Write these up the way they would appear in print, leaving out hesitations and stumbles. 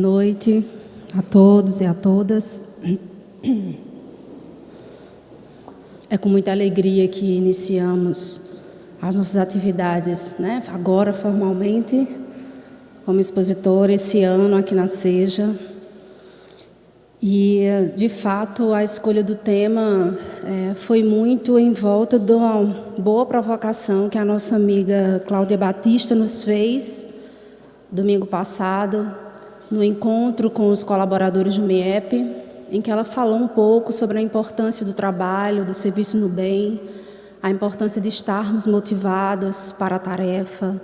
noite a todos e a todas. É com muita alegria que iniciamos as nossas atividades, né? Agora formalmente, como expositora, esse ano aqui na Seja. E, de fato, a escolha do tema foi muito em volta de uma boa provocação que a nossa amiga Cláudia Batista nos fez domingo passado, no encontro com os colaboradores do MEP, em que ela falou um pouco sobre a importância do trabalho, do serviço no bem, a importância de estarmos motivados para a tarefa,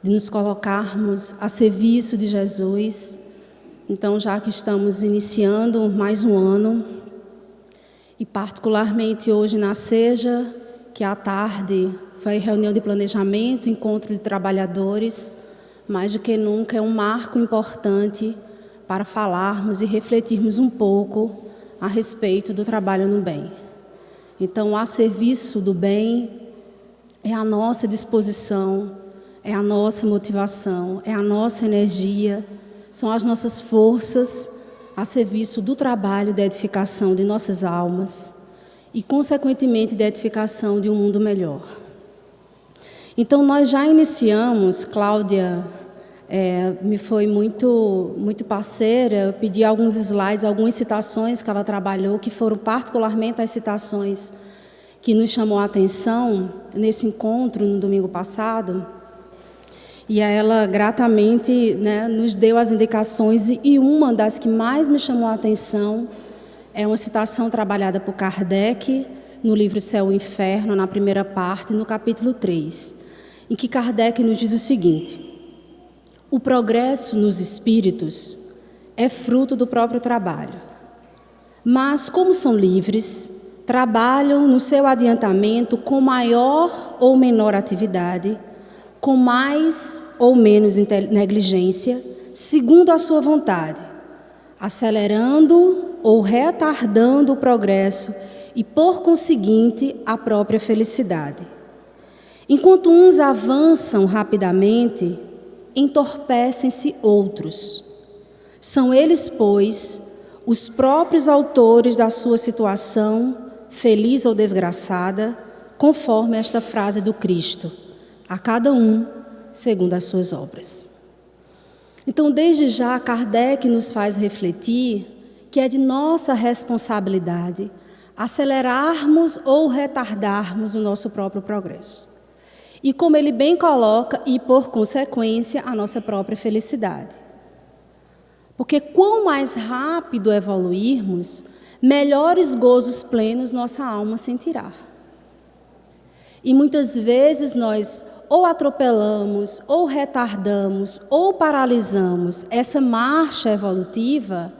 de nos colocarmos a serviço de Jesus. Então, já que estamos iniciando mais um ano, e particularmente hoje na Seja, que à tarde foi reunião de planejamento, encontro de trabalhadores, mais do que nunca é um marco importante para falarmos e refletirmos um pouco a respeito do trabalho no bem. Então, a serviço do bem é a nossa disposição, é a nossa motivação, é a nossa energia, são as nossas forças a serviço do trabalho de edificação de nossas almas e, consequentemente, de edificação de um mundo melhor. Então, nós já iniciamos, Cláudia me foi muito parceira, eu pedi alguns slides, algumas citações que ela trabalhou, que foram particularmente as citações que nos chamou a atenção nesse encontro no domingo passado. E ela gratamente, né, nos deu as indicações, e uma das que mais me chamou a atenção é uma citação trabalhada por Kardec no livro Céu e Inferno, na primeira parte, no capítulo 3, em que Kardec nos diz o seguinte: o progresso nos espíritos é fruto do próprio trabalho, mas como são livres, trabalham no seu adiantamento com maior ou menor atividade, com mais ou menos negligência, segundo a sua vontade, acelerando ou retardando o progresso e, por conseguinte, a própria felicidade. Enquanto uns avançam rapidamente, entorpecem-se outros. São eles, pois, os próprios autores da sua situação, feliz ou desgraçada, conforme esta frase do Cristo: a cada um segundo as suas obras. Então, desde já, Kardec nos faz refletir que é de nossa responsabilidade acelerarmos ou retardarmos o nosso próprio progresso. E, como ele bem coloca, e por consequência, a nossa própria felicidade. Porque quanto mais rápido evoluirmos, melhores gozos plenos nossa alma sentirá. E muitas vezes nós ou atropelamos, ou retardamos, ou paralisamos essa marcha evolutiva,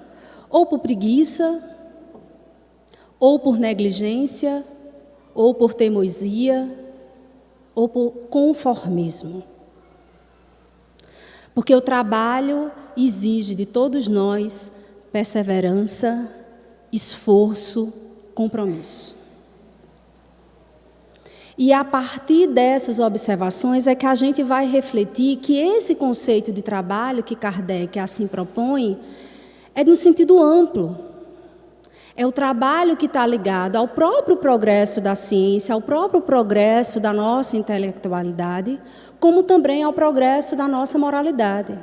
ou por preguiça, ou por negligência, ou por teimosia, ou por conformismo. Porque o trabalho exige de todos nós perseverança, esforço, compromisso. E a partir dessas observações é que a gente vai refletir que esse conceito de trabalho que Kardec assim propõe é de um sentido amplo. É o trabalho que está ligado ao próprio progresso da ciência, ao próprio progresso da nossa intelectualidade, como também ao progresso da nossa moralidade.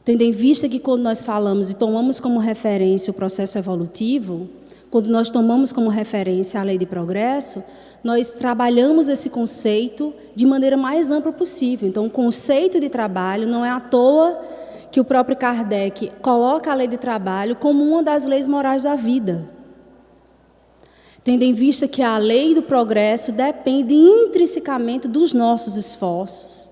Tendo em vista que quando nós falamos e tomamos como referência o processo evolutivo, quando nós tomamos como referência a lei de progresso, nós trabalhamos esse conceito de maneira mais ampla possível. Então, o conceito de trabalho não é à toa que o próprio Kardec coloca a lei de trabalho como uma das leis morais da vida. Tendo em vista que a lei do progresso depende intrinsecamente dos nossos esforços,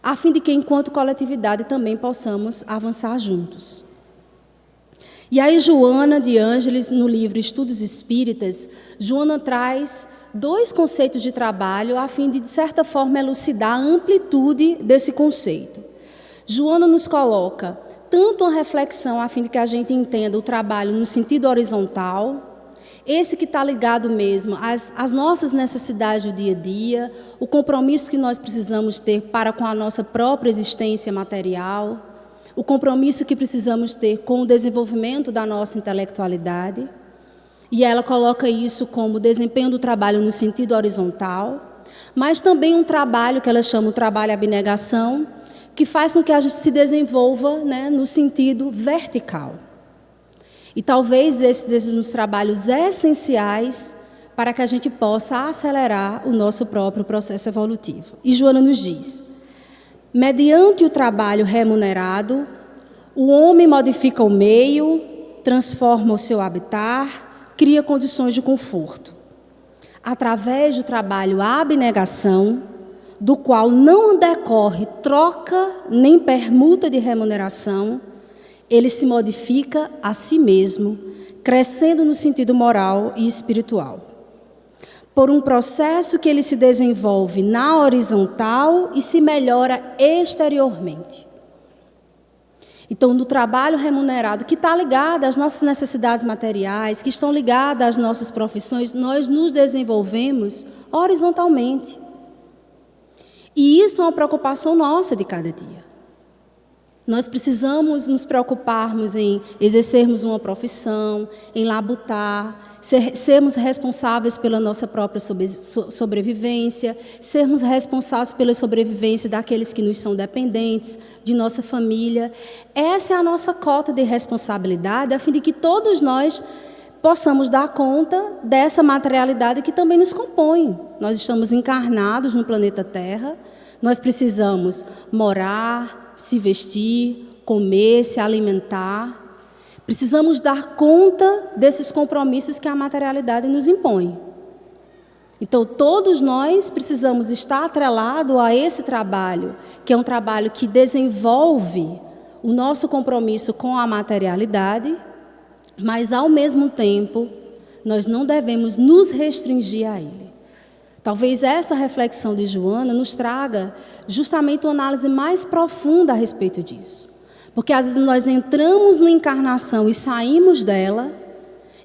a fim de que, enquanto coletividade, também possamos avançar juntos. E aí, Joana de Ângeles, no livro Estudos Espíritas, Joana traz dois conceitos de trabalho a fim de certa forma, elucidar a amplitude desse conceito. Joana nos coloca tanto uma reflexão a fim de que a gente entenda o trabalho no sentido horizontal, esse que está ligado mesmo às nossas necessidades do dia a dia, o compromisso que nós precisamos ter para com a nossa própria existência material, o compromisso que precisamos ter com o desenvolvimento da nossa intelectualidade, e ela coloca isso como desempenho do trabalho no sentido horizontal, mas também um trabalho que ela chama o trabalho abnegação, que faz com que a gente se desenvolva, né, no sentido vertical. E talvez esses nos trabalhos essenciais para que a gente possa acelerar o nosso próprio processo evolutivo. E Joana nos diz: mediante o trabalho remunerado, o homem modifica o meio, transforma o seu habitat, cria condições de conforto. Através do trabalho abnegação, do qual não decorre troca nem permuta de remuneração, ele se modifica a si mesmo, crescendo no sentido moral e espiritual. Por um processo que ele se desenvolve na horizontal e se melhora exteriormente. Então, no trabalho remunerado, que está ligado às nossas necessidades materiais, que estão ligadas às nossas profissões, nós nos desenvolvemos horizontalmente. E isso é uma preocupação nossa de cada dia. Nós precisamos nos preocuparmos em exercermos uma profissão, em labutar, sermos responsáveis pela nossa própria sobrevivência, sermos responsáveis pela sobrevivência daqueles que nos são dependentes, de nossa família. Essa é a nossa cota de responsabilidade, a fim de que todos nós possamos dar conta dessa materialidade que também nos compõe. Nós estamos encarnados no planeta Terra, nós precisamos morar, se vestir, comer, se alimentar. Precisamos dar conta desses compromissos que a materialidade nos impõe. Então, todos nós precisamos estar atrelados a esse trabalho, que é um trabalho que desenvolve o nosso compromisso com a materialidade, mas, ao mesmo tempo, nós não devemos nos restringir a ele. Talvez essa reflexão de Joana nos traga justamente uma análise mais profunda a respeito disso. Porque às vezes nós entramos numa encarnação e saímos dela,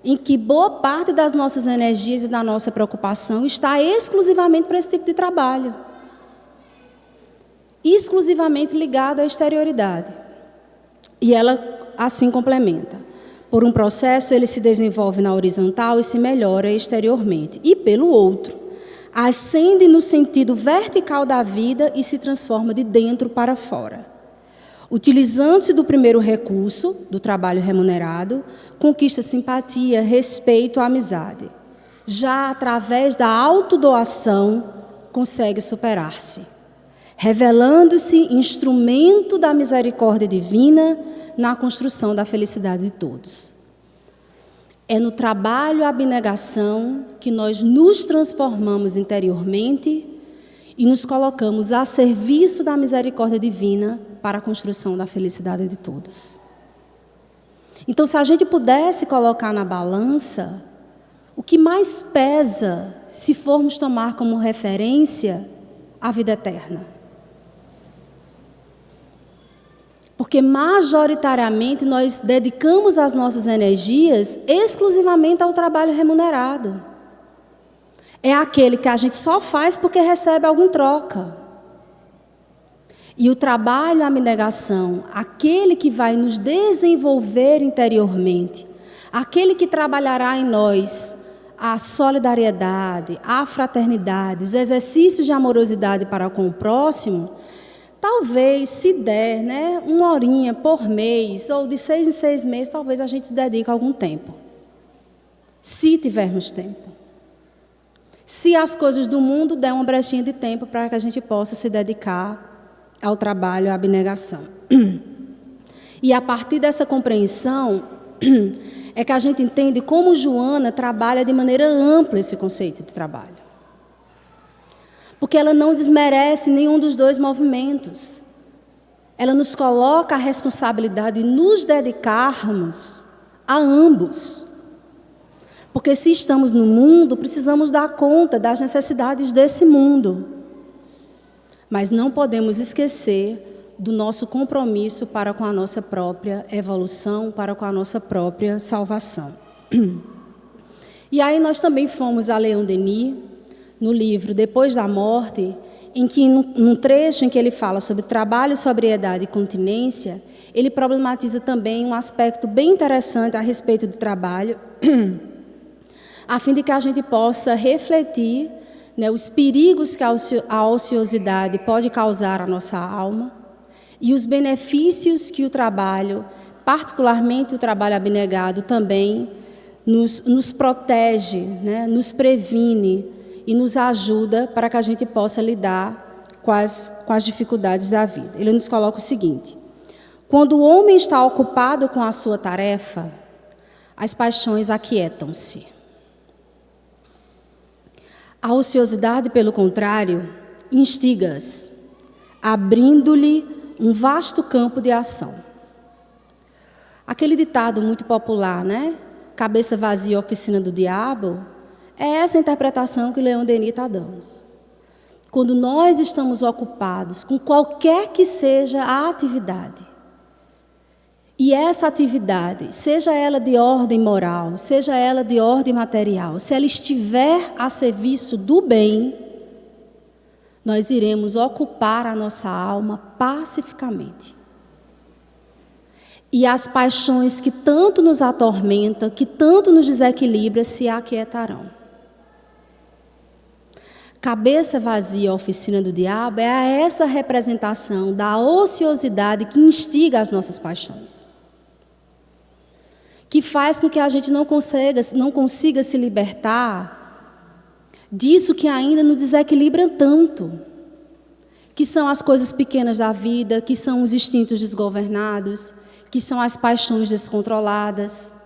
em que boa parte das nossas energias e da nossa preocupação está exclusivamente para esse tipo de trabalho. Exclusivamente ligado à exterioridade. E ela assim complementa. Por um processo, ele se desenvolve na horizontal e se melhora exteriormente. E pelo outro, ascende no sentido vertical da vida e se transforma de dentro para fora. Utilizando-se do primeiro recurso, do trabalho remunerado, conquista simpatia, respeito, amizade. Já através da autodoação, consegue superar-se, revelando-se instrumento da misericórdia divina na construção da felicidade de todos. É no trabalho abnegação que nós nos transformamos interiormente e nos colocamos a serviço da misericórdia divina para a construção da felicidade de todos. Então, se a gente pudesse colocar na balança, o que mais pesa se formos tomar como referência a vida eterna? Porque majoritariamente nós dedicamos as nossas energias exclusivamente ao trabalho remunerado. É aquele que a gente só faz porque recebe algo em troca. E o trabalho, a abnegação, aquele que vai nos desenvolver interiormente, aquele que trabalhará em nós a solidariedade, a fraternidade, os exercícios de amorosidade para com o próximo, talvez, se der, né, uma horinha por mês, ou de 6 em 6 meses, talvez a gente se dedique algum tempo. Se tivermos tempo. Se as coisas do mundo der uma brechinha de tempo para que a gente possa se dedicar ao trabalho, à abnegação. E a partir dessa compreensão, é que a gente entende como Joana trabalha de maneira ampla esse conceito de trabalho. Porque ela não desmerece nenhum dos dois movimentos. Ela nos coloca a responsabilidade de nos dedicarmos a ambos. Porque se estamos no mundo, precisamos dar conta das necessidades desse mundo. Mas não podemos esquecer do nosso compromisso para com a nossa própria evolução, para com a nossa própria salvação. E aí nós também fomos a Leon Denis, no livro Depois da Morte, em que, num trecho em que ele fala sobre trabalho, sobriedade e continência, ele problematiza também um aspecto bem interessante a respeito do trabalho, a fim de que a gente possa refletir, né, os perigos que a ociosidade pode causar à nossa alma e os benefícios que o trabalho, particularmente o trabalho abnegado, também nos protege, né, nos previne e nos ajuda para que a gente possa lidar com as dificuldades da vida. Ele nos coloca o seguinte: quando o homem está ocupado com a sua tarefa, as paixões aquietam-se. A ociosidade, pelo contrário, instiga-as, abrindo-lhe um vasto campo de ação. Aquele ditado muito popular, né? Cabeça vazia, oficina do diabo, é essa interpretação que Leon Denis está dando. Quando nós estamos ocupados com qualquer que seja a atividade, e essa atividade, seja ela de ordem moral, seja ela de ordem material, se ela estiver a serviço do bem, nós iremos ocupar a nossa alma pacificamente. E as paixões que tanto nos atormentam, que tanto nos desequilibram, se aquietarão. Cabeça vazia, oficina do diabo, é essa representação da ociosidade que instiga as nossas paixões, que faz com que a gente não consiga se libertar disso que ainda nos desequilibra tanto, que são as coisas pequenas da vida, que são os instintos desgovernados, que são as paixões descontroladas.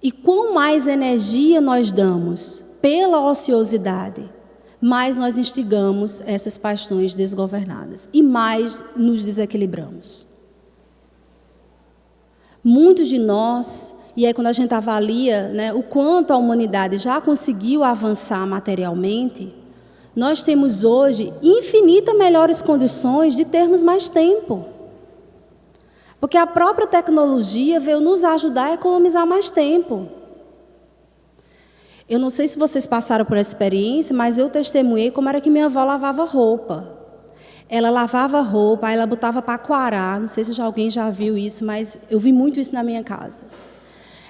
E quanto mais energia nós damos pela ociosidade, mais nós instigamos essas paixões desgovernadas e mais nos desequilibramos. Muitos de nós, e aí quando a gente avalia, né, o quanto a humanidade já conseguiu avançar materialmente, nós temos hoje infinitas melhores condições de termos mais tempo. Porque a própria tecnologia veio nos ajudar a economizar mais tempo. Eu não sei se vocês passaram por essa experiência, mas eu testemunhei como era que minha avó lavava roupa. Ela lavava roupa, aí ela botava para coarar, não sei se alguém já viu isso, mas eu vi muito isso na minha casa.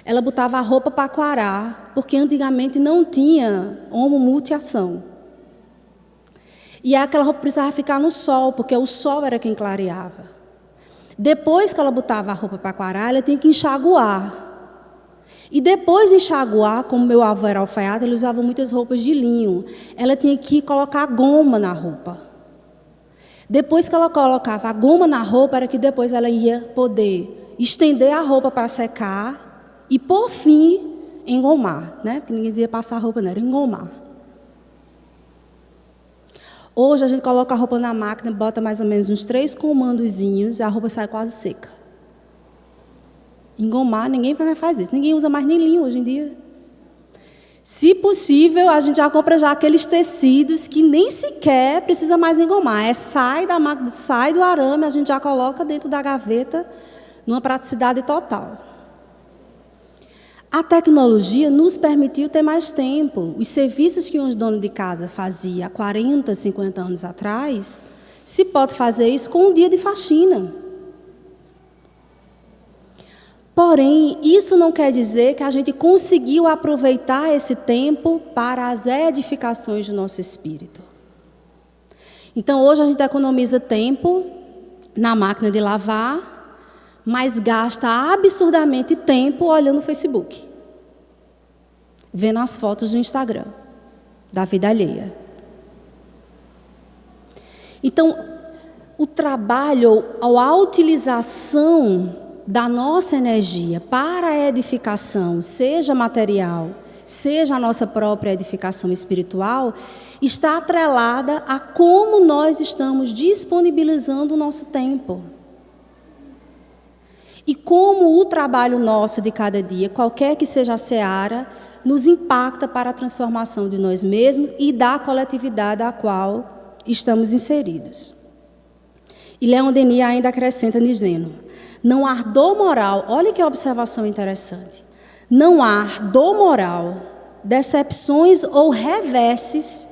Ela botava a roupa para coarar, porque antigamente não tinha homomultiação. E aquela roupa precisava ficar no sol, porque o sol era quem clareava. Depois que ela botava a roupa para coarar, ela tinha que enxaguar. E depois de enxaguar, como meu avô era alfaiate, ele usava muitas roupas de linho. Ela tinha que colocar goma na roupa. Depois que ela colocava a goma na roupa, era que depois ela ia poder estender a roupa para secar e, por fim, engomar, né? Porque ninguém ia passar a roupa, não, era engomar. Hoje a gente coloca a roupa na máquina, bota mais ou menos uns 3 comandozinhos e a roupa sai quase seca. Engomar, ninguém mais faz isso. Ninguém usa mais nem linho hoje em dia. Se possível, a gente já compra já aqueles tecidos que nem sequer precisa mais engomar. Sai da máquina, sai do arame, a gente já coloca dentro da gaveta, numa praticidade total. A tecnologia nos permitiu ter mais tempo. Os serviços que um dono de casa fazia há 40, 50 anos atrás, se pode fazer isso com um dia de faxina. Porém, isso não quer dizer que a gente conseguiu aproveitar esse tempo para as edificações do nosso espírito. Então, hoje a gente economiza tempo na máquina de lavar, mas gasta absurdamente tempo olhando o Facebook, vendo as fotos do Instagram, da vida alheia. Então, o trabalho ou a utilização da nossa energia para a edificação, seja material, seja a nossa própria edificação espiritual, está atrelada a como nós estamos disponibilizando o nosso tempo. E como o trabalho nosso de cada dia, qualquer que seja a seara, nos impacta para a transformação de nós mesmos e da coletividade a qual estamos inseridos. E Leon Denis ainda acrescenta dizendo: não há dor moral, olha que observação interessante, não há dor moral, decepções ou reveses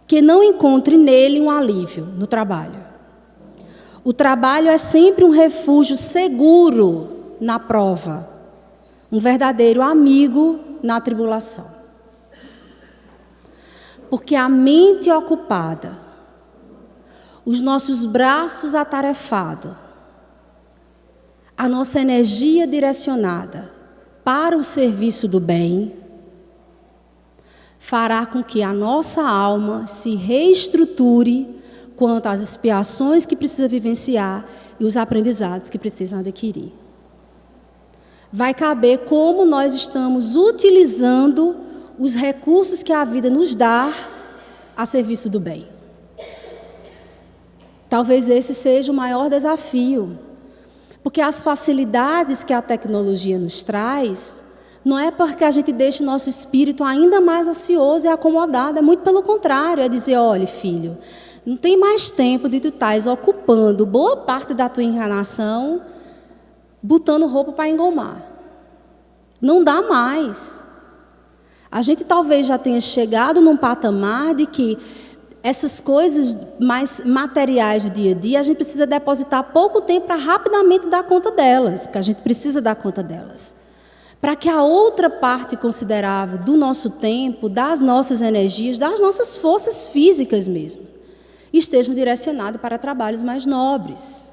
que não encontre nele um alívio no trabalho. O trabalho é sempre um refúgio seguro na prova, um verdadeiro amigo na tribulação. Porque a mente ocupada, os nossos braços atarefados, a nossa energia direcionada para o serviço do bem, fará com que a nossa alma se reestruture quanto às expiações que precisa vivenciar e os aprendizados que precisam adquirir. Vai caber como nós estamos utilizando os recursos que a vida nos dá a serviço do bem. Talvez esse seja o maior desafio, porque as facilidades que a tecnologia nos traz, não é porque a gente deixe nosso espírito ainda mais ansioso e acomodado, é muito pelo contrário, é dizer, olha filho, não tem mais tempo de tu estás ocupando boa parte da tua encarnação botando roupa para engomar. Não dá mais. A gente talvez já tenha chegado num patamar de que essas coisas mais materiais do dia a dia, a gente precisa depositar pouco tempo para rapidamente dar conta delas, porque a gente precisa dar conta delas. Para que a outra parte considerável do nosso tempo, das nossas energias, das nossas forças físicas mesmo, estejam direcionadas para trabalhos mais nobres.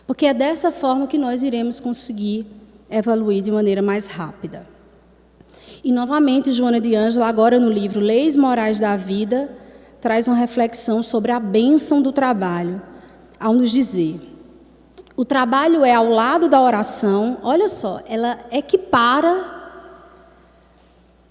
Porque é dessa forma que nós iremos conseguir evoluir de maneira mais rápida. E novamente, Joana de Ângela, agora no livro Leis Morais da Vida, traz uma reflexão sobre a bênção do trabalho, ao nos dizer, o trabalho é ao lado da oração, olha só, ela equipara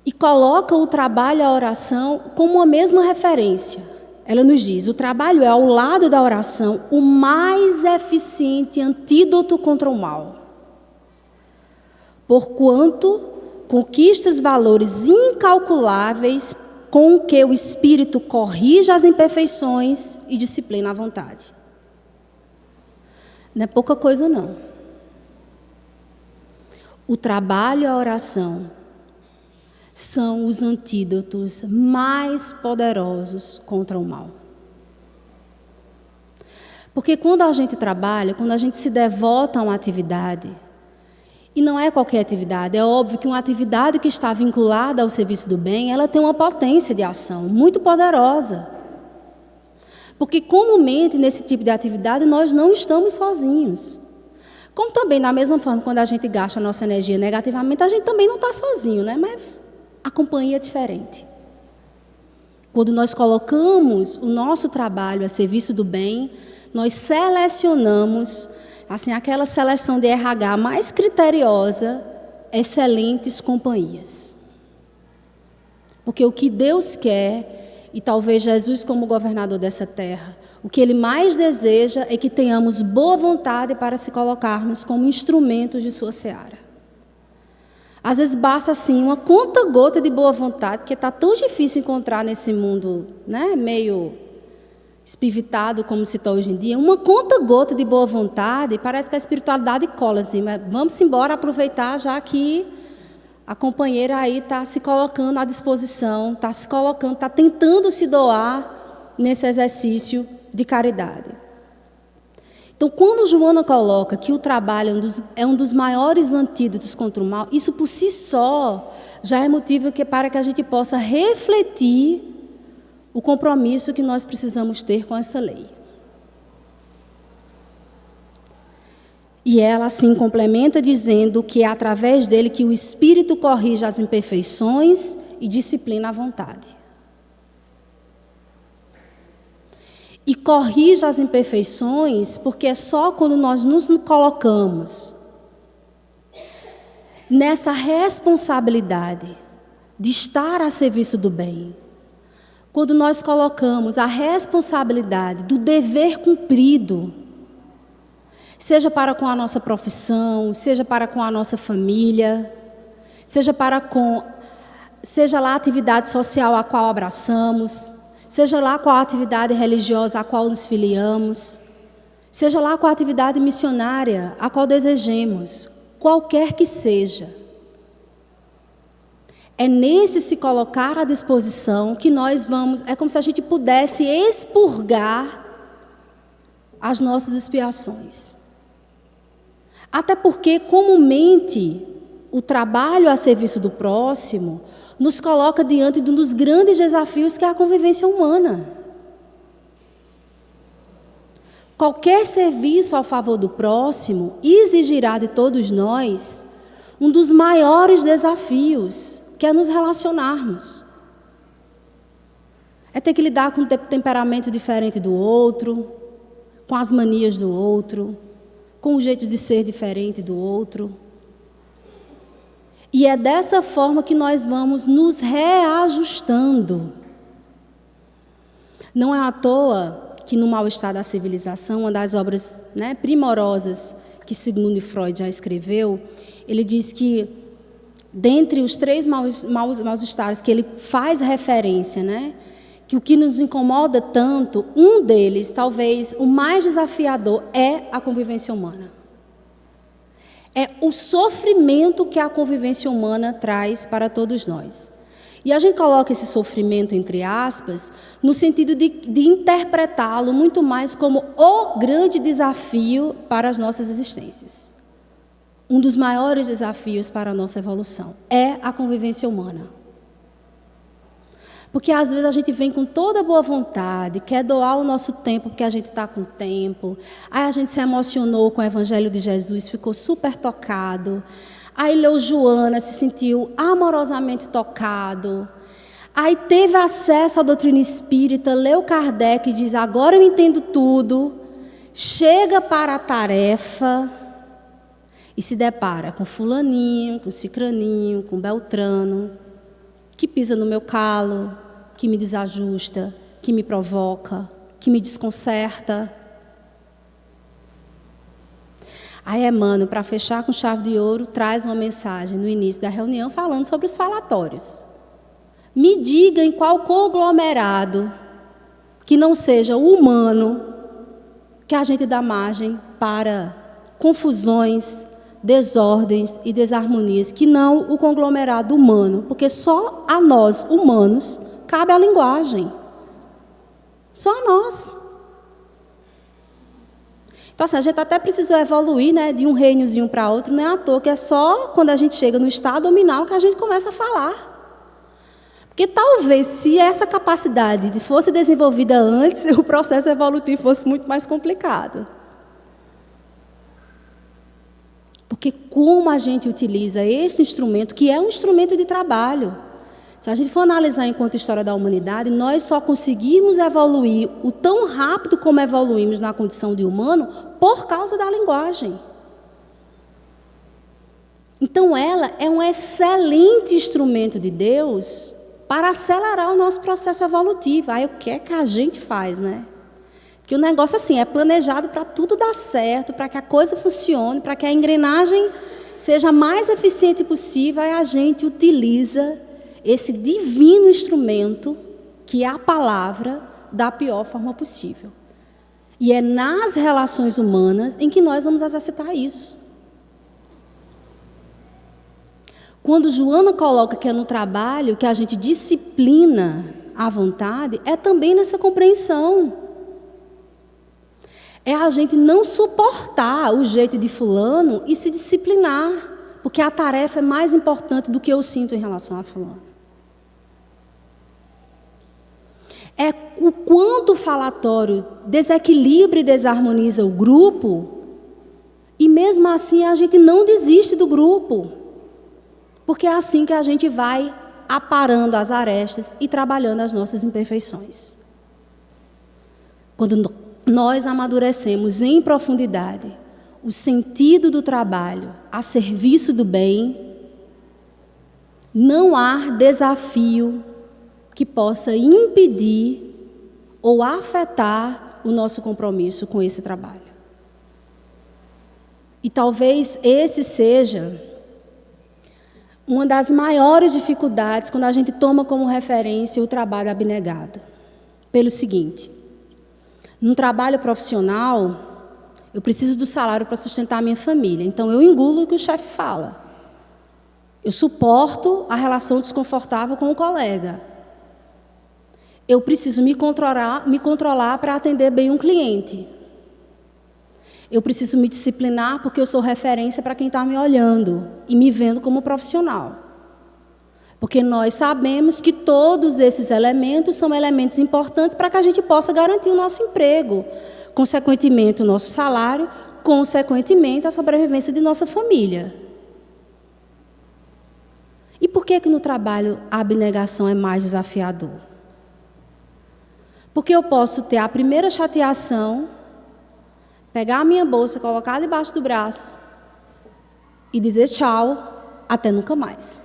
e coloca o trabalho e a oração como uma mesma referência. Ela nos diz, o trabalho é ao lado da oração o mais eficiente antídoto contra o mal. Porquanto conquistas valores incalculáveis com que o espírito corrige as imperfeições e disciplina a vontade. Não é pouca coisa, não. O trabalho e a oração são os antídotos mais poderosos contra o mal. Porque quando a gente trabalha, quando a gente se devota a uma atividade, e não é qualquer atividade, é óbvio que uma atividade que está vinculada ao serviço do bem, ela tem uma potência de ação muito poderosa. Porque comumente nesse tipo de atividade nós não estamos sozinhos. Como também, da mesma forma, quando a gente gasta a nossa energia negativamente, a gente também não está sozinho, né? Mas a companhia é diferente. Quando nós colocamos o nosso trabalho a serviço do bem, nós selecionamos, assim, aquela seleção de RH mais criteriosa, excelentes companhias. Porque o que Deus quer, e talvez Jesus como governador dessa terra, o que Ele mais deseja é que tenhamos boa vontade para se colocarmos como instrumentos de sua seara. Às vezes basta assim uma conta-gota de boa vontade, porque está tão difícil encontrar nesse mundo, né, meio espivitado como se está hoje em dia, uma conta-gota de boa vontade, parece que a espiritualidade cola assim, mas vamos embora aproveitar já que a companheira aí está se colocando à disposição, está se colocando, está tentando se doar nesse exercício de caridade. Então, quando Joana coloca que o trabalho é um dos maiores antídotos contra o mal, isso por si só já é motivo para que a gente possa refletir o compromisso que nós precisamos ter com essa lei. E ela assim complementa dizendo que é através dele que o Espírito corrige as imperfeições e disciplina a vontade. E corrige as imperfeições porque é só quando nós nos colocamos nessa responsabilidade de estar a serviço do bem, quando nós colocamos a responsabilidade do dever cumprido, seja para com a nossa profissão, seja para com a nossa família, seja lá a atividade social a qual abraçamos, seja lá qual a atividade religiosa a qual nos filiamos, seja lá qual a atividade missionária a qual desejemos, qualquer que seja. É nesse se colocar à disposição que nós vamos, é como se a gente pudesse expurgar as nossas expiações. Até porque, comumente, o trabalho a serviço do próximo nos coloca diante de um dos grandes desafios que é a convivência humana. Qualquer serviço ao favor do próximo exigirá de todos nós um dos maiores desafios, que é nos relacionarmos. É ter que lidar com um temperamento diferente do outro, com as manias do outro, com o jeito de ser diferente do outro. E é dessa forma que nós vamos nos reajustando. Não é à toa que no Mal-Estar da Civilização, uma das obras, primorosas que Sigmund Freud já escreveu, ele diz que, dentre os 3 mal-estares que ele faz referência, que o que nos incomoda tanto, um deles, talvez o mais desafiador, é a convivência humana. É o sofrimento que a convivência humana traz para todos nós. E a gente coloca esse sofrimento, entre aspas, no sentido de interpretá-lo muito mais como o grande desafio para as nossas existências. Um dos maiores desafios para a nossa evolução é a convivência humana. Porque às vezes a gente vem com toda boa vontade, quer doar o nosso tempo porque a gente está com tempo. Aí a gente se emocionou com o Evangelho de Jesus, ficou super tocado. Aí leu Joana, se sentiu amorosamente tocado. Aí teve acesso à doutrina espírita, leu Kardec e diz, agora eu entendo tudo. Chega para a tarefa e se depara com fulaninho, com cicraninho, com beltrano, que pisa no meu calo, que me desajusta, que me provoca, que me desconcerta. Aí Emmanuel, para fechar com chave de ouro, traz uma mensagem no início da reunião falando sobre os falatórios. Me diga em qual conglomerado que não seja o humano que a gente dá margem para confusões, desordens e desarmonias, que não o conglomerado humano, porque só a nós, humanos, cabe a linguagem. Só a nós. Então, assim, a gente até precisou evoluir, de um reinozinho para outro, não é à toa, que é só quando a gente chega no estado nominal que a gente começa a falar. Porque talvez, se essa capacidade fosse desenvolvida antes, o processo evolutivo fosse muito mais complicado. Porque como a gente utiliza esse instrumento, que é um instrumento de trabalho. Se a gente for analisar enquanto história da humanidade, nós só conseguimos evoluir o tão rápido como evoluímos na condição de humano por causa da linguagem. Então ela é um excelente instrumento de Deus para acelerar o nosso processo evolutivo. Aí o que é que a gente faz, Porque o negócio assim é planejado para tudo dar certo, para que a coisa funcione, para que a engrenagem seja mais eficiente possível, aí a gente utiliza esse divino instrumento, que é a palavra, da pior forma possível. E é nas relações humanas em que nós vamos exercitar isso. Quando Joana coloca que é no trabalho que a gente disciplina a vontade, é também nessa compreensão. É a gente não suportar o jeito de fulano e se disciplinar, porque a tarefa é mais importante do que eu sinto em relação a fulano. É o quanto o falatório desequilibra e desarmoniza o grupo, e mesmo assim a gente não desiste do grupo, porque é assim que a gente vai aparando as arestas e trabalhando as nossas imperfeições. Quando nós amadurecemos em profundidade o sentido do trabalho a serviço do bem, não há desafio que possa impedir ou afetar o nosso compromisso com esse trabalho. E talvez esse seja uma das maiores dificuldades quando a gente toma como referência o trabalho abnegado. Pelo seguinte: num trabalho profissional, eu preciso do salário para sustentar a minha família, então eu engulo o que o chefe fala. Eu suporto a relação desconfortável com o colega. Eu preciso me controlar para atender bem um cliente. Eu preciso me disciplinar porque eu sou referência para quem está me olhando e me vendo como profissional. Porque nós sabemos que todos esses elementos são elementos importantes para que a gente possa garantir o nosso emprego, consequentemente o nosso salário, consequentemente a sobrevivência de nossa família. E por que no trabalho a abnegação é mais desafiador? Porque eu posso ter a primeira chateação, pegar a minha bolsa, colocar debaixo do braço e dizer tchau, até nunca mais.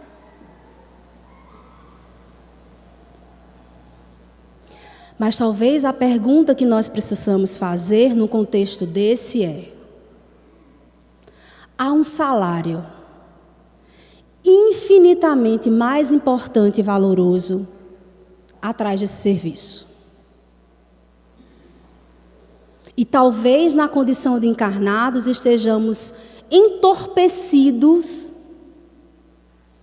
Mas talvez a pergunta que nós precisamos fazer no contexto desse é: há um salário infinitamente mais importante e valoroso atrás desse serviço? E talvez na condição de encarnados estejamos entorpecidos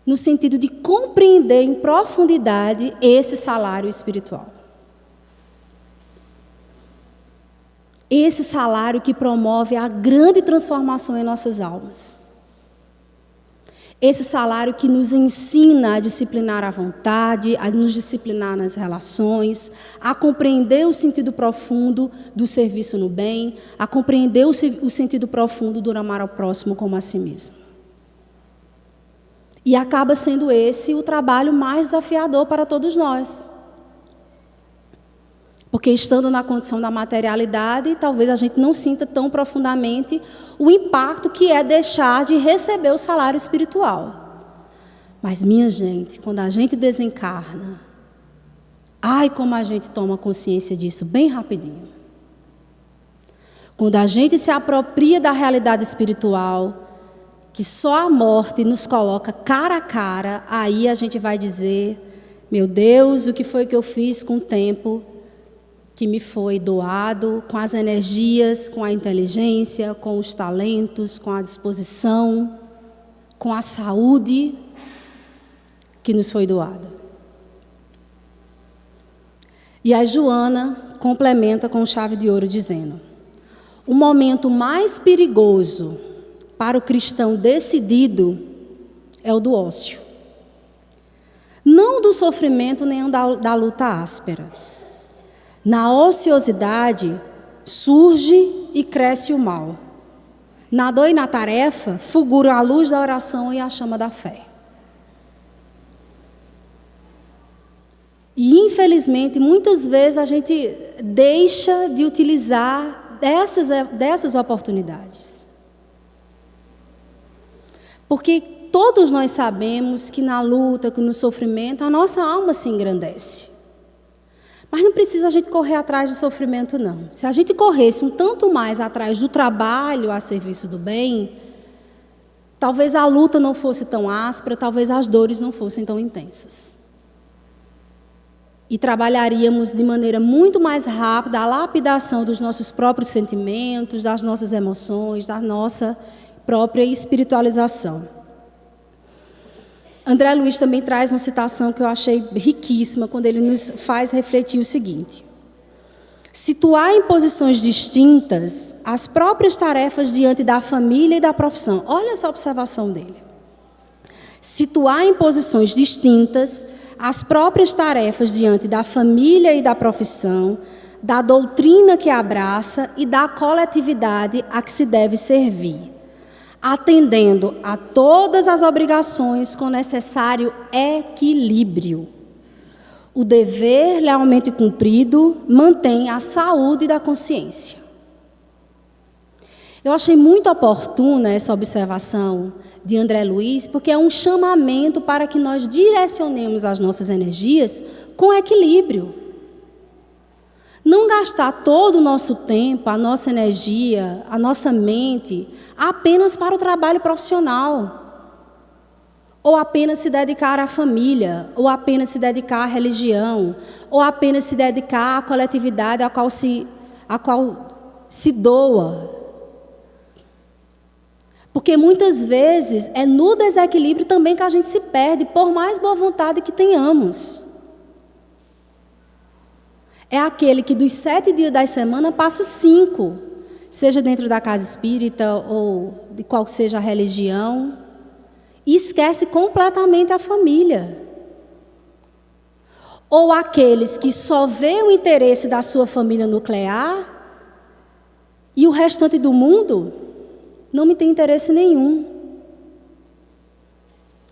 no sentido de compreender em profundidade esse salário espiritual. Esse salário que promove a grande transformação em nossas almas. Esse salário que nos ensina a disciplinar a vontade, a nos disciplinar nas relações, a compreender o sentido profundo do serviço no bem, a compreender o sentido profundo do amar ao próximo como a si mesmo. E acaba sendo esse o trabalho mais desafiador para todos nós. Porque estando na condição da materialidade, talvez a gente não sinta tão profundamente o impacto que é deixar de receber o salário espiritual. Mas, minha gente, quando a gente desencarna, ai como a gente toma consciência disso bem rapidinho. Quando a gente se apropria da realidade espiritual, que só a morte nos coloca cara a cara, aí a gente vai dizer: meu Deus, o que foi que eu fiz com o tempo que me foi doado, com as energias, com a inteligência, com os talentos, com a disposição, com a saúde que nos foi doada. E a Joana complementa com chave de ouro dizendo: o momento mais perigoso para o cristão decidido é o do ócio. Não do sofrimento nem da luta áspera. Na ociosidade surge e cresce o mal. Na dor e na tarefa fulgura a luz da oração e a chama da fé. E infelizmente muitas vezes a gente deixa de utilizar dessas oportunidades. Porque todos nós sabemos que na luta, que no sofrimento, a nossa alma se engrandece. Mas não precisa a gente correr atrás do sofrimento, não. Se a gente corresse um tanto mais atrás do trabalho a serviço do bem, talvez a luta não fosse tão áspera, talvez as dores não fossem tão intensas. E trabalharíamos de maneira muito mais rápida a lapidação dos nossos próprios sentimentos, das nossas emoções, da nossa própria espiritualização. André Luiz também traz uma citação que eu achei riquíssima, quando ele nos faz refletir o seguinte: situar em posições distintas as próprias tarefas diante da família e da profissão. Olha essa observação dele. Situar em posições distintas as próprias tarefas diante da família e da profissão, da doutrina que abraça e da coletividade a que se deve servir, atendendo a todas as obrigações com necessário equilíbrio. O dever lealmente cumprido mantém a saúde da consciência. Eu achei muito oportuna essa observação de André Luiz, porque é um chamamento para que nós direcionemos as nossas energias com equilíbrio. Não gastar todo o nosso tempo, a nossa energia, a nossa mente, apenas para o trabalho profissional. Ou apenas se dedicar à família, ou apenas se dedicar à religião, ou apenas se dedicar à coletividade a qual se doa. Porque muitas vezes é no desequilíbrio também que a gente se perde, por mais boa vontade que tenhamos. É aquele que dos 7 dias da semana passa 5, seja dentro da casa espírita ou de qual que seja a religião, e esquece completamente a família. Ou aqueles que só vê o interesse da sua família nuclear e o restante do mundo não me tem interesse nenhum.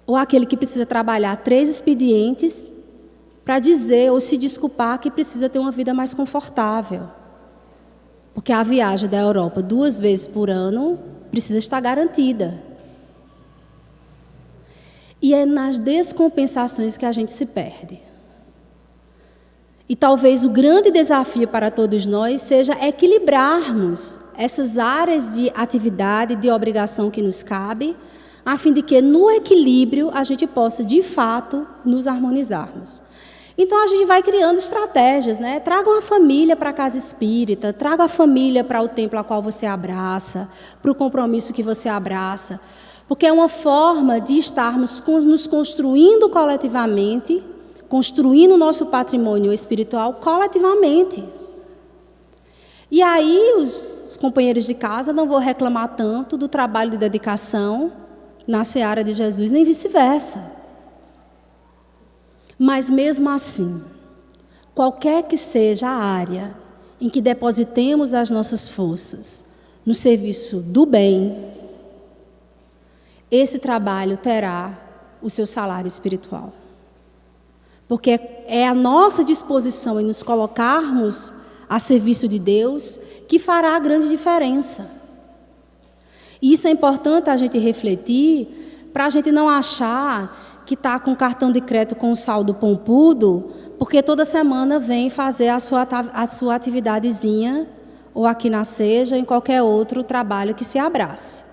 Ou aquele que precisa trabalhar 3 expedientes para dizer ou se desculpar que precisa ter uma vida mais confortável. Porque a viagem da Europa 2 vezes por ano precisa estar garantida. E é nas descompensações que a gente se perde. E talvez o grande desafio para todos nós seja equilibrarmos essas áreas de atividade, de obrigação que nos cabe, a fim de que no equilíbrio a gente possa, de fato, nos harmonizarmos. Então a gente vai criando estratégias, né? Tragam a família para a casa espírita, traga a família para o templo a qual você abraça, para o compromisso que você abraça, porque é uma forma de estarmos nos construindo coletivamente, construindo o nosso patrimônio espiritual coletivamente. E aí os companheiros de casa não vão reclamar tanto do trabalho de dedicação na seara de Jesus, nem vice-versa. Mas mesmo assim, qualquer que seja a área em que depositemos as nossas forças no serviço do bem, esse trabalho terá o seu salário espiritual. Porque é a nossa disposição em nos colocarmos a serviço de Deus que fará a grande diferença. E isso é importante a gente refletir, para a gente não achar que está com cartão de crédito com saldo pompudo, porque toda semana vem fazer a sua atividadezinha, ou aqui na Seja, ou em qualquer outro trabalho que se abrace.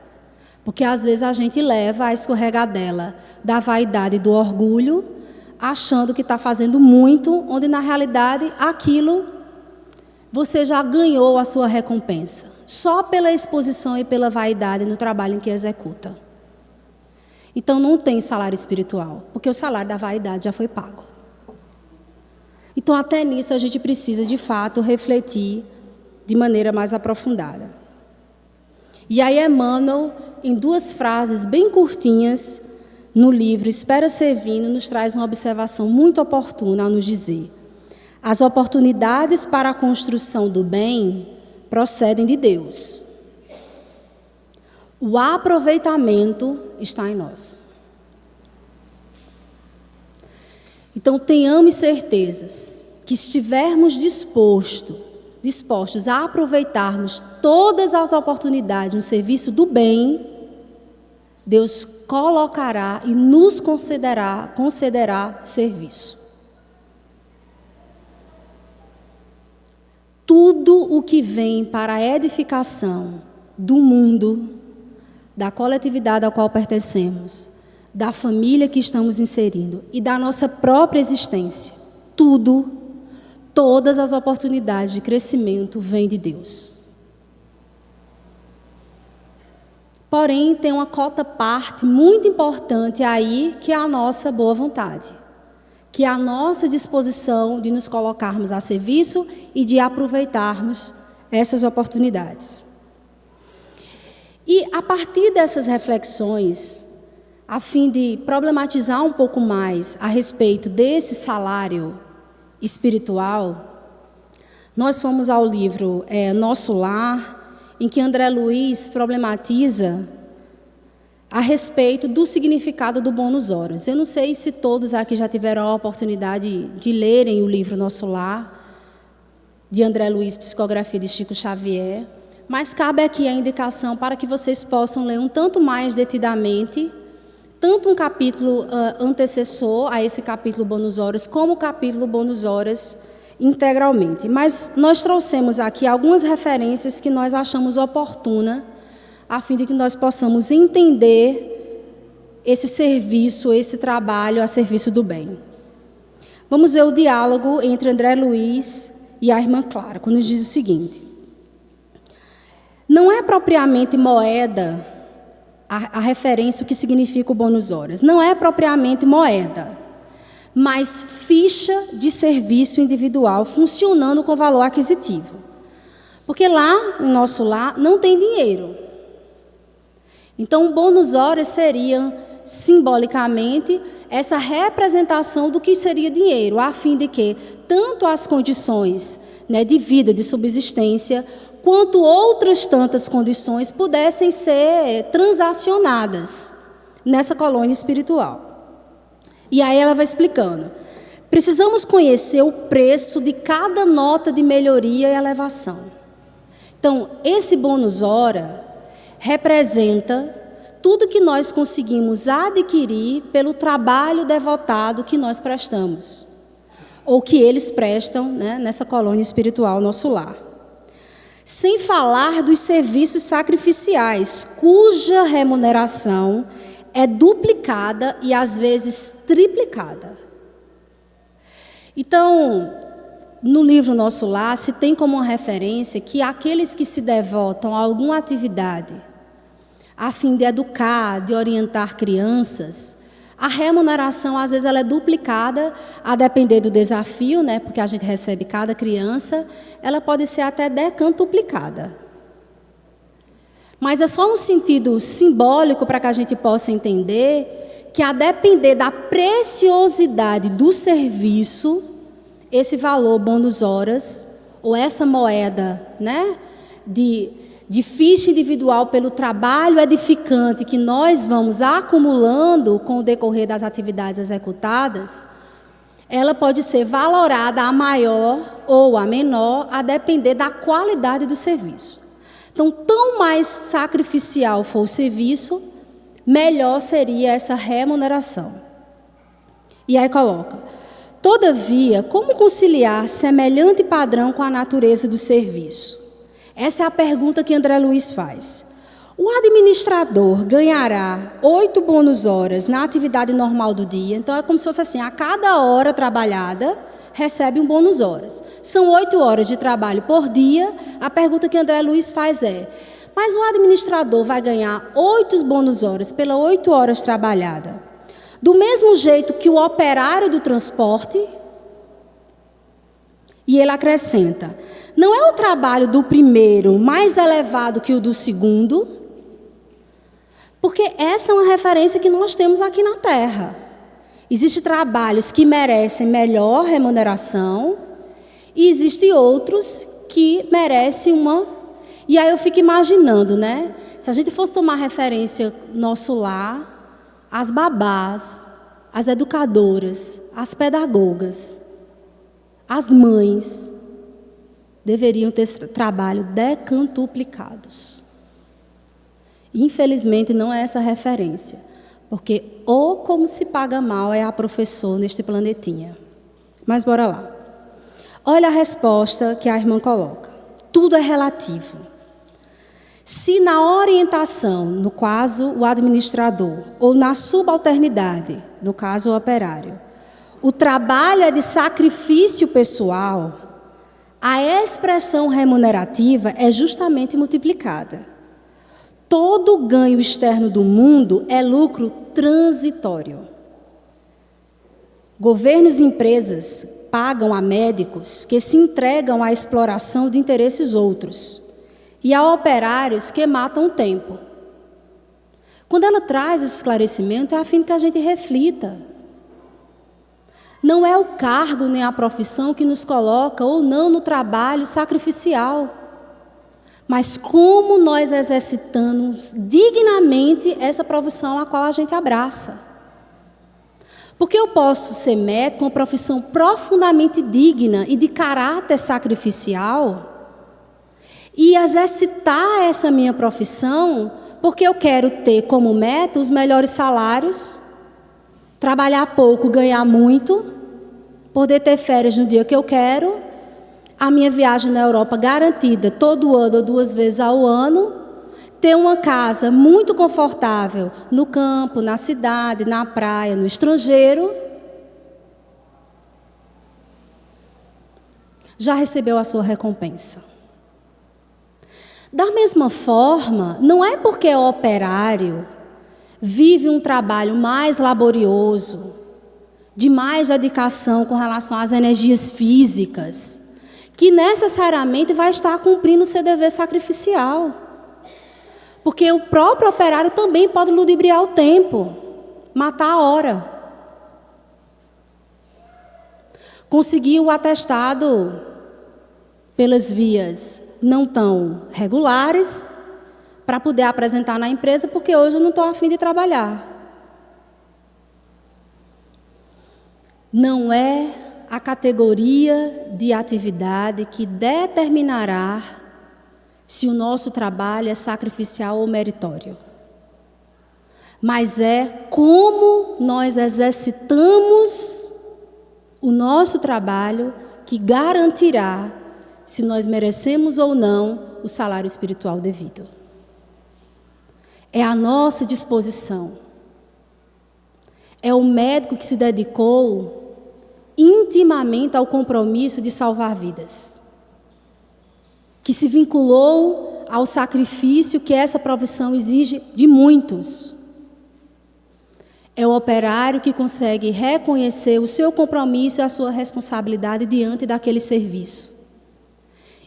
Porque às vezes a gente leva a escorregadela da vaidade e do orgulho, achando que está fazendo muito, onde na realidade aquilo você já ganhou a sua recompensa, só pela exposição e pela vaidade no trabalho em que executa. Então não tem salário espiritual, porque o salário da vaidade já foi pago. Então até nisso a gente precisa de fato refletir de maneira mais aprofundada. E aí Emmanuel, em 2 frases bem curtinhas, no livro Espera Servindo, nos traz uma observação muito oportuna ao nos dizer: as oportunidades para a construção do bem procedem de Deus. O aproveitamento está em nós. Então tenhamos certezas que estivermos dispostos a aproveitarmos todas as oportunidades no serviço do bem, Deus colocará e nos concederá serviço. Tudo o que vem para a edificação do mundo, da coletividade à qual pertencemos, da família que estamos inserindo e da nossa própria existência, todas as oportunidades de crescimento vêm de Deus. Porém, tem uma cota parte muito importante aí, que é a nossa boa vontade, que é a nossa disposição de nos colocarmos a serviço e de aproveitarmos essas oportunidades. E a partir dessas reflexões, a fim de problematizar um pouco mais a respeito desse salário espiritual, nós fomos ao livro Nosso Lar, em que André Luiz problematiza a respeito do significado do bônus horas. Eu não sei se todos aqui já tiveram a oportunidade de lerem o livro Nosso Lar, de André Luiz, psicografia de Chico Xavier, mas cabe aqui a indicação para que vocês possam ler um tanto mais detidamente, tanto um capítulo antecessor a esse capítulo bônus horas, como o capítulo bônus horas integralmente. Mas nós trouxemos aqui algumas referências que nós achamos oportuna, a fim de que nós possamos entender esse serviço, esse trabalho a serviço do bem. Vamos ver o diálogo entre André Luiz e a irmã Clara, quando diz o seguinte: não é propriamente moeda a referência o que significa o bônus horas. Não é propriamente moeda, mas ficha de serviço individual funcionando com valor aquisitivo. Porque lá, no nosso lar, não tem dinheiro. Então, o bônus horas seria, simbolicamente, essa representação do que seria dinheiro, a fim de que tanto as condições, né, de vida, de subsistência, quanto outras tantas condições pudessem ser transacionadas nessa colônia espiritual. E aí ela vai explicando. Precisamos conhecer o preço de cada nota de melhoria e elevação. Então, esse bônus hora representa tudo que nós conseguimos adquirir pelo trabalho devotado que nós prestamos, ou que eles prestam, né, nessa colônia espiritual, nosso lar. Sem falar dos serviços sacrificiais, cuja remuneração é duplicada e às vezes triplicada. Então, no livro Nosso Lar, se tem como uma referência que aqueles que se devotam a alguma atividade a fim de educar, de orientar crianças, a remuneração, às vezes, ela é duplicada, a depender do desafio, né? Porque a gente recebe cada criança, ela pode ser até decantuplicada. Mas é só um sentido simbólico para que a gente possa entender que, a depender da preciosidade do serviço, esse valor bônus horas, ou essa moeda, né, de ficha individual pelo trabalho edificante que nós vamos acumulando com o decorrer das atividades executadas, ela pode ser valorada a maior ou a menor, a depender da qualidade do serviço. Então, tão mais sacrificial for o serviço, melhor seria essa remuneração. E aí coloca: todavia, como conciliar semelhante padrão com a natureza do serviço? Essa é a pergunta que André Luiz faz. O administrador ganhará 8 bônus horas na atividade normal do dia. Então, é como se fosse assim, a cada hora trabalhada, recebe um bônus horas. São 8 horas de trabalho por dia. A pergunta que André Luiz faz é: mas o administrador vai ganhar 8 bônus horas pelas 8 horas trabalhadas, do mesmo jeito que o operário do transporte? E ele acrescenta: não é o trabalho do primeiro mais elevado que o do segundo? Porque essa é uma referência que nós temos aqui na Terra. Existem trabalhos que merecem melhor remuneração e existem outros que merecem uma... E aí eu fico imaginando, né? Se a gente fosse tomar referência nosso lar, as babás, as educadoras, as pedagogas, as mães deveriam ter trabalho decantuplicados. Infelizmente, não é essa referência, porque ou como se paga mal é a professora neste planetinha. Mas bora lá. Olha a resposta que a irmã coloca. Tudo é relativo. Se na orientação, no caso o administrador, ou na subalternidade, no caso o operário, o trabalho é de sacrifício pessoal, a expressão remunerativa é justamente multiplicada. Todo ganho externo do mundo é lucro transitório. Governos e empresas pagam a médicos que se entregam à exploração de interesses outros e a operários que matam o tempo. Quando ela traz esse esclarecimento, é a fim que a gente reflita. Não é o cargo nem a profissão que nos coloca ou não no trabalho sacrificial, mas como nós exercitamos dignamente essa profissão a qual a gente abraça. Porque eu posso ser médico, uma profissão profundamente digna e de caráter sacrificial, e exercitar essa minha profissão porque eu quero ter como meta os melhores salários, trabalhar pouco, ganhar muito, poder ter férias no dia que eu quero, a minha viagem na Europa garantida todo ano ou 2 vezes ao ano, ter uma casa muito confortável no campo, na cidade, na praia, no estrangeiro. Já recebeu a sua recompensa. Da mesma forma, não é porque é operário, vive um trabalho mais laborioso, de mais dedicação com relação às energias físicas, que necessariamente vai estar cumprindo o seu dever sacrificial. Porque o próprio operário também pode ludibriar o tempo, matar a hora. Conseguir o atestado pelas vias não tão regulares, para poder apresentar na empresa, porque hoje eu não estou a fim de trabalhar. Não é a categoria de atividade que determinará se o nosso trabalho é sacrificial ou meritório. Mas é como nós exercitamos o nosso trabalho que garantirá se nós merecemos ou não o salário espiritual devido. É a nossa disposição. É o médico que se dedicou intimamente ao compromisso de salvar vidas, que se vinculou ao sacrifício que essa profissão exige de muitos. É o operário que consegue reconhecer o seu compromisso e a sua responsabilidade diante daquele serviço.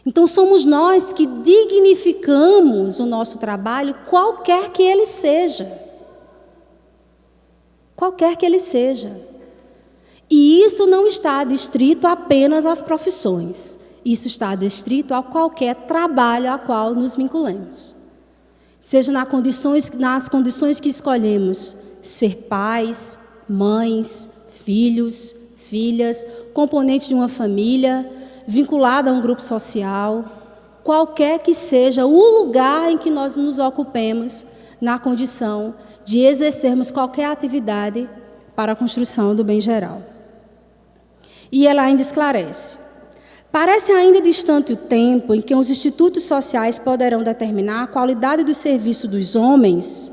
Então somos nós que dignificamos o nosso trabalho, qualquer que ele seja. Qualquer que ele seja. E isso não está adstrito apenas às profissões. Isso está adstrito a qualquer trabalho a qual nos vinculemos. Seja nas condições que escolhemos ser pais, mães, filhos, filhas, componente de uma família, vinculado a um grupo social, qualquer que seja o lugar em que nós nos ocupemos na condição de exercermos qualquer atividade para a construção do bem geral. E ela ainda esclarece: parece ainda distante o tempo em que os institutos sociais poderão determinar a qualidade do serviço dos homens,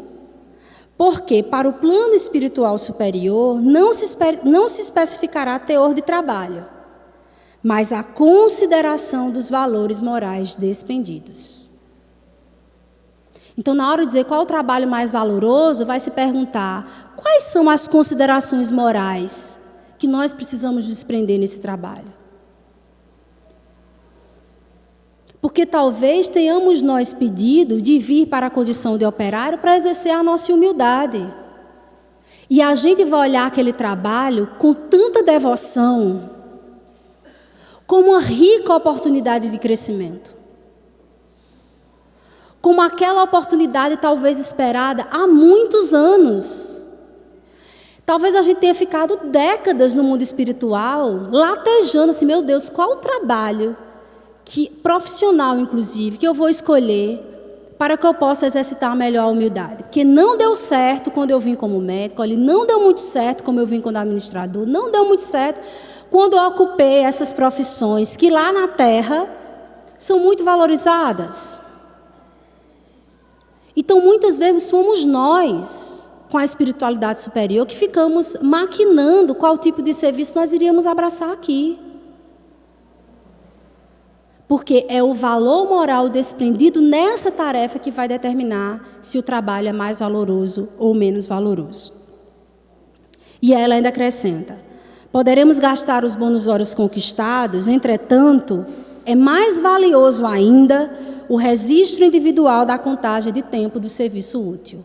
porque para o plano espiritual superior não se especificará teor de trabalho, mas a consideração dos valores morais despendidos. Então, na hora de dizer qual é o trabalho mais valoroso, vai se perguntar quais são as considerações morais que nós precisamos desprender nesse trabalho. Porque talvez tenhamos nós pedido de vir para a condição de operário para exercer a nossa humildade. E a gente vai olhar aquele trabalho com tanta devoção, como uma rica oportunidade de crescimento. Como aquela oportunidade talvez esperada há muitos anos. Talvez a gente tenha ficado décadas no mundo espiritual, latejando assim, meu Deus, qual o trabalho profissional, inclusive, que eu vou escolher para que eu possa exercitar melhor a humildade. Porque não deu certo quando eu vim como médico, olha, não deu muito certo como eu vim como administrador, não deu muito certo quando eu ocupei essas profissões que lá na Terra são muito valorizadas. Então, muitas vezes somos nós, com a espiritualidade superior, que ficamos maquinando qual tipo de serviço nós iríamos abraçar aqui. Porque é o valor moral desprendido nessa tarefa que vai determinar se o trabalho é mais valoroso ou menos valoroso. E ela ainda acrescenta: poderemos gastar os bônus horas conquistados, entretanto, é mais valioso ainda o registro individual da contagem de tempo do serviço útil.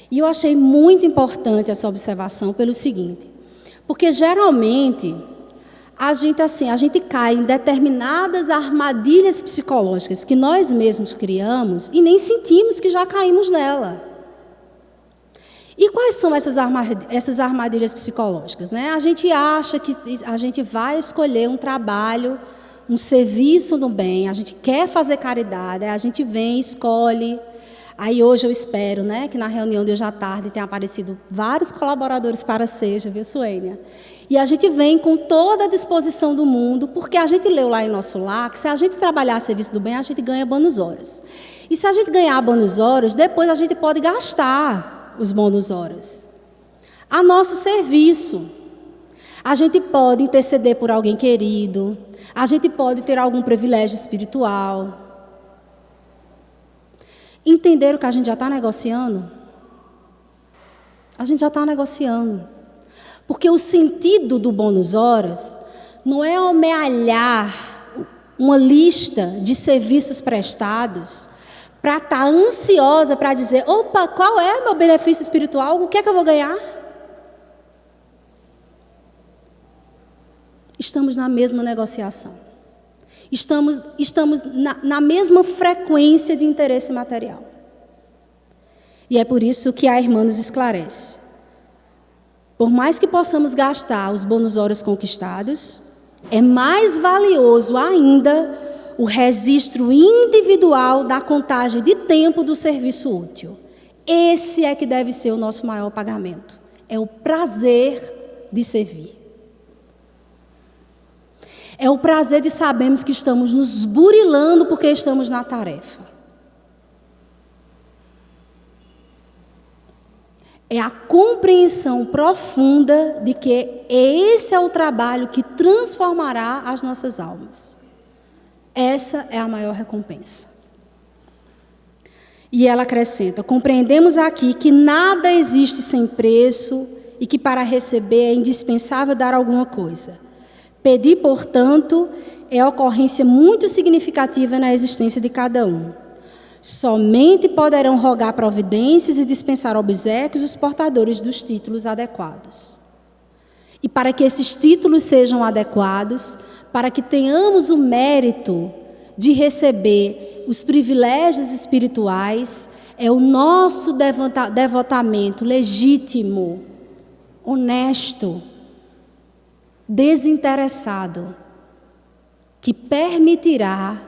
E eu achei muito importante essa observação pelo seguinte, porque geralmente a gente cai em determinadas armadilhas psicológicas que nós mesmos criamos e nem sentimos que já caímos nela. E quais são essas armadilhas psicológicas, né? A gente acha que a gente vai escolher um trabalho, um serviço no bem, a gente quer fazer caridade, a gente vem, escolhe. Aí hoje eu espero, né, que na reunião de hoje à tarde tenha aparecido vários colaboradores para a Seja, viu, Suênia? E a gente vem com toda a disposição do mundo, porque a gente leu lá em nosso lar que se a gente trabalhar serviço do bem, a gente ganha bônus horas. E se a gente ganhar bônus horas, depois a gente pode gastar os bônus horas a nosso serviço. A gente pode interceder por alguém querido, a gente pode ter algum privilégio espiritual. Entenderam que a gente já está negociando? A gente já está negociando. Porque o sentido do bônus horas não é amealhar uma lista de serviços prestados para estar ansiosa para dizer, opa, qual é meu benefício espiritual? O que é que eu vou ganhar? Estamos na mesma negociação. Estamos na mesma frequência de interesse material. E é por isso que a irmã nos esclarece. Por mais que possamos gastar os bonusórios conquistados, é mais valioso ainda o registro individual da contagem de tempo do serviço útil. Esse é que deve ser o nosso maior pagamento. É o prazer de servir. É o prazer de sabermos que estamos nos burilando porque estamos na tarefa. É a compreensão profunda de que esse é o trabalho que transformará as nossas almas. Essa é a maior recompensa. E ela acrescenta, compreendemos aqui que nada existe sem preço e que para receber é indispensável dar alguma coisa. Pedir, portanto, é ocorrência muito significativa na existência de cada um. Somente poderão rogar providências e dispensar obséquios os portadores dos títulos adequados. E para que esses títulos sejam adequados, para que tenhamos o mérito de receber os privilégios espirituais, é o nosso devotamento legítimo, honesto, desinteressado, que permitirá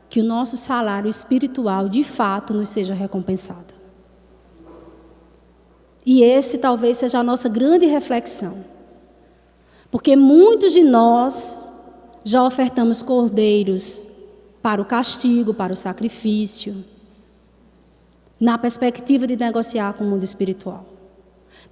que o nosso salário espiritual, de fato, nos seja recompensado. E esse talvez seja a nossa grande reflexão. Porque muitos de nós já ofertamos cordeiros para o castigo, para o sacrifício, na perspectiva de negociar com o mundo espiritual.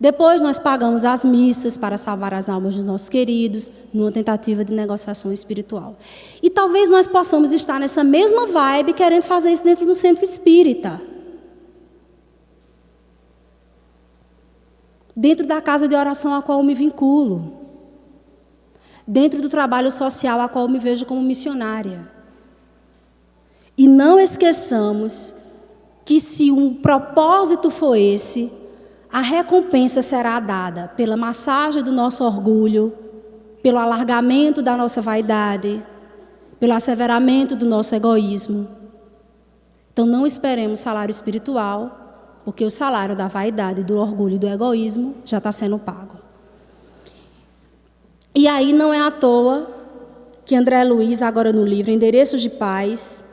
Depois nós pagamos as missas para salvar as almas dos nossos queridos, numa tentativa de negociação espiritual. E talvez nós possamos estar nessa mesma vibe, querendo fazer isso dentro de um centro espírita. Dentro da casa de oração a qual eu me vinculo. Dentro do trabalho social a qual eu me vejo como missionária. E não esqueçamos que se um propósito for esse, a recompensa será dada pela massagem do nosso orgulho, pelo alargamento da nossa vaidade, pelo asseveramento do nosso egoísmo. Então não esperemos salário espiritual, porque o salário da vaidade, do orgulho e do egoísmo já está sendo pago. E aí não é à toa que André Luiz, agora no livro Endereços de Paz,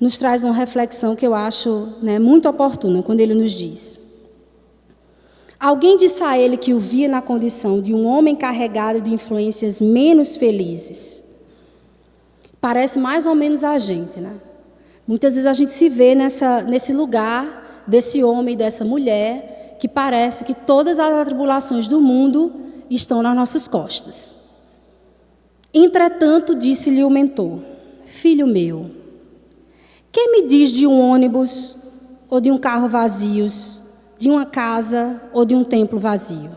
nos traz uma reflexão que eu acho, muito oportuna, quando ele nos diz: alguém disse a ele que o via na condição de um homem carregado de influências menos felizes. Parece mais ou menos a gente, né? Muitas vezes a gente se vê nesse lugar desse homem e dessa mulher que parece que todas as atribulações do mundo estão nas nossas costas. Entretanto, disse-lhe o mentor: filho meu, quem me diz de um ônibus ou de um carro vazios, de uma casa ou de um templo vazio?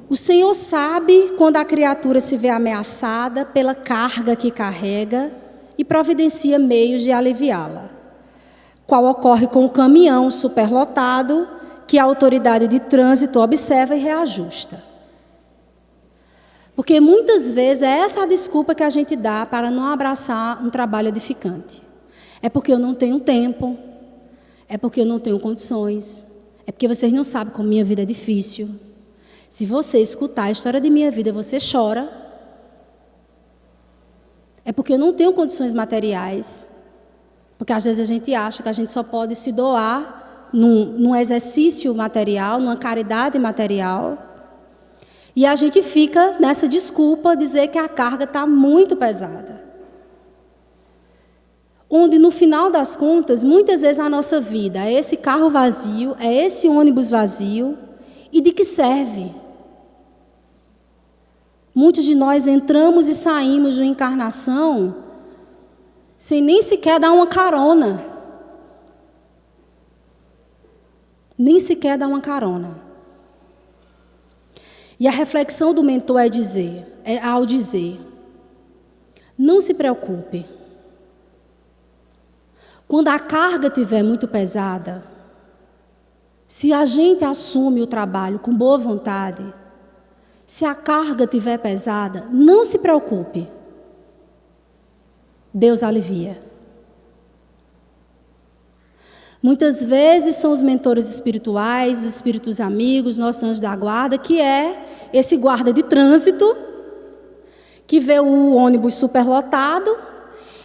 O Senhor sabe quando a criatura se vê ameaçada pela carga que carrega e providencia meios de aliviá-la, qual ocorre com o caminhão superlotado que a autoridade de trânsito observa e reajusta. Porque muitas vezes é essa a desculpa que a gente dá para não abraçar um trabalho edificante. É porque eu não tenho tempo, é porque eu não tenho condições, é porque vocês não sabem como minha vida é difícil. Se você escutar a história de minha vida, você chora. É porque eu não tenho condições materiais. Porque às vezes a gente acha que a gente só pode se doar num exercício material, numa caridade material. E a gente fica nessa desculpa, dizer que a carga está muito pesada. Onde, no final das contas, muitas vezes na nossa vida, é esse carro vazio, é esse ônibus vazio, e de que serve? Muitos de nós entramos e saímos de uma encarnação sem nem sequer dar uma carona. Nem sequer dar uma carona. E a reflexão do mentor ao dizer: não se preocupe. Quando a carga estiver muito pesada, se a gente assume o trabalho com boa vontade, se a carga estiver pesada, não se preocupe. Deus alivia. Muitas vezes são os mentores espirituais, os espíritos amigos, nossos anjos da guarda, que é esse guarda de trânsito, que vê o ônibus superlotado,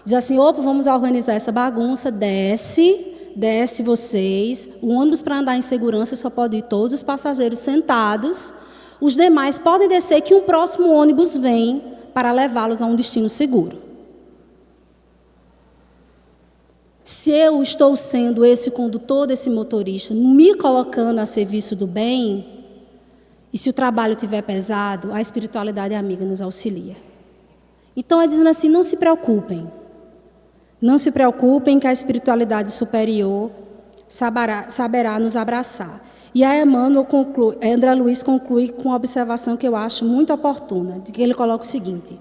diz assim, opa, vamos organizar essa bagunça, desce vocês, o ônibus para andar em segurança só pode ir todos os passageiros sentados, os demais podem descer que um próximo ônibus vem para levá-los a um destino seguro. Se eu estou sendo esse condutor, desse motorista, me colocando a serviço do bem, e se o trabalho estiver pesado, a espiritualidade amiga nos auxilia. Então é dizendo assim, não se preocupem. Não se preocupem que a espiritualidade superior saberá nos abraçar. E a André Luiz conclui com uma observação que eu acho muito oportuna. Ele coloca o seguinte: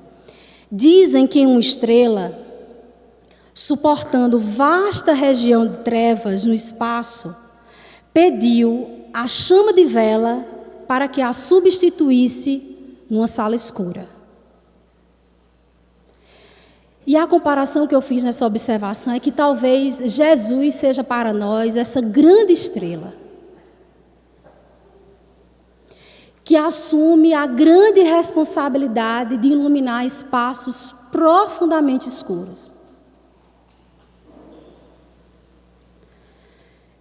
dizem que uma estrela, suportando vasta região de trevas no espaço, pediu a chama de vela para que a substituísse numa sala escura. E a comparação que eu fiz nessa observação é que talvez Jesus seja para nós essa grande estrela que assume a grande responsabilidade de iluminar espaços profundamente escuros,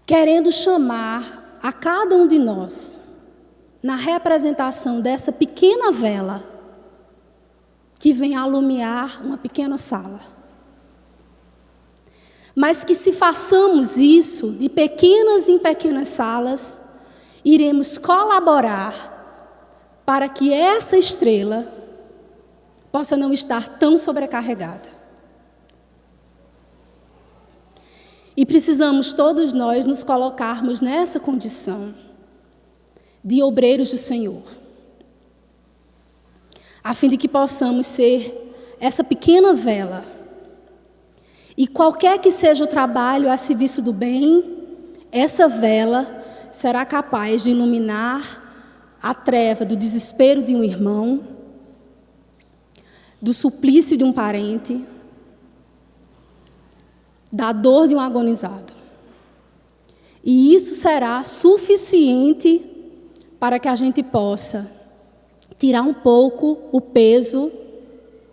querendo chamar a cada um de nós, na representação dessa pequena vela, que vem alumiar uma pequena sala. Mas que se façamos isso, de pequenas em pequenas salas, iremos colaborar para que essa estrela possa não estar tão sobrecarregada. E precisamos todos nós nos colocarmos nessa condição de obreiros do Senhor, a fim de que possamos ser essa pequena vela. E qualquer que seja o trabalho a serviço do bem, essa vela será capaz de iluminar a treva do desespero de um irmão, do suplício de um parente, da dor de um agonizado. E isso será suficiente para que a gente possa tirar um pouco o peso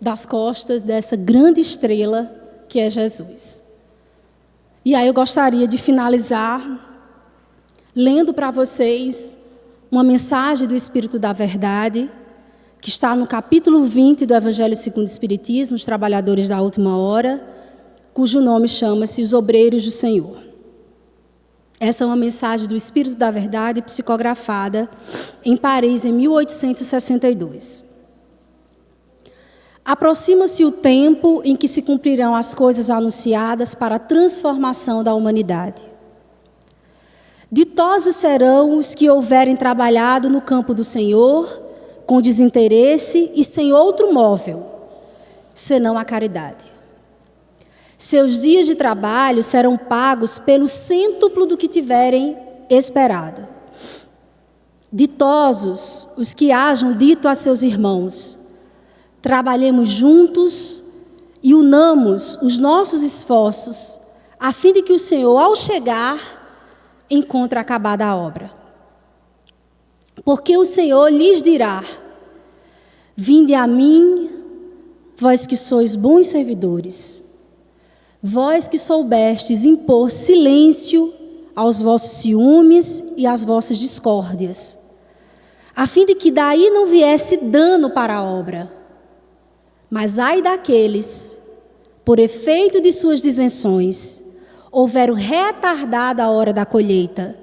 das costas dessa grande estrela que é Jesus. E aí eu gostaria de finalizar lendo para vocês uma mensagem do Espírito da Verdade, que está no capítulo 20 do Evangelho segundo o Espiritismo, os Trabalhadores da Última Hora, cujo nome chama-se Os Obreiros do Senhor. Essa é uma mensagem do Espírito da Verdade, psicografada em Paris, em 1862. Aproxima-se o tempo em que se cumprirão as coisas anunciadas para a transformação da humanidade. Ditosos serão os que houverem trabalhado no campo do Senhor, com desinteresse e sem outro móvel, senão a caridade. Seus dias de trabalho serão pagos pelo cêntuplo do que tiverem esperado. Ditosos os que hajam dito a seus irmãos: trabalhemos juntos e unamos os nossos esforços, a fim de que o Senhor, ao chegar, encontre acabada a obra. Porque o Senhor lhes dirá: vinde a mim, vós que sois bons servidores, vós que soubestes impor silêncio aos vossos ciúmes e às vossas discórdias, a fim de que daí não viesse dano para a obra. Mas ai daqueles, por efeito de suas disenções, houveram retardado a hora da colheita,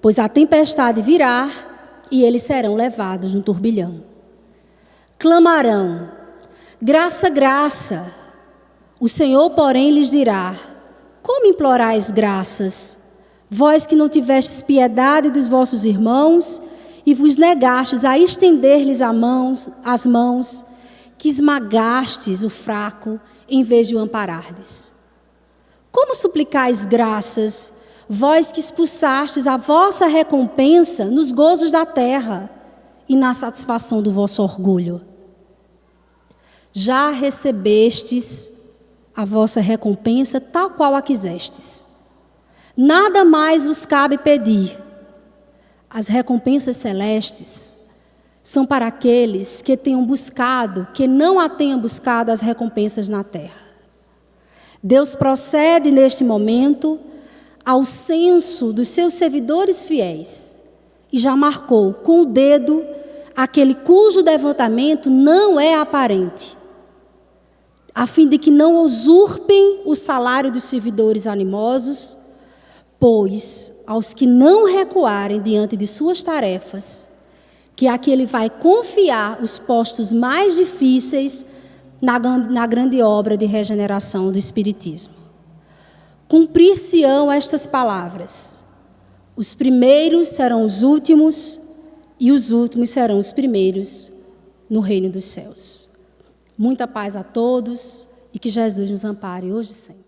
pois a tempestade virá e eles serão levados no turbilhão. Clamarão: graça, graça. O Senhor, porém, lhes dirá: como implorais graças, vós que não tivestes piedade dos vossos irmãos e vos negastes a estender-lhes as mãos, que esmagastes o fraco em vez de o amparardes? Como suplicais graças, vós que expulsastes a vossa recompensa nos gozos da terra e na satisfação do vosso orgulho? Já recebestes a vossa recompensa tal qual a quisestes. Nada mais vos cabe pedir. As recompensas celestes são para aqueles que tenham buscado, que não a tenham buscado as recompensas na terra. Deus procede neste momento ao censo dos seus servidores fiéis e já marcou com o dedo aquele cujo levantamento não é aparente, a fim de que não usurpem o salário dos servidores animosos, pois aos que não recuarem diante de suas tarefas, que aquele vai confiar os postos mais difíceis na grande obra de regeneração do Espiritismo. Cumprir-se-ão estas palavras: os primeiros serão os últimos, e os últimos serão os primeiros no reino dos céus. Muita paz a todos e que Jesus nos ampare hoje e sempre.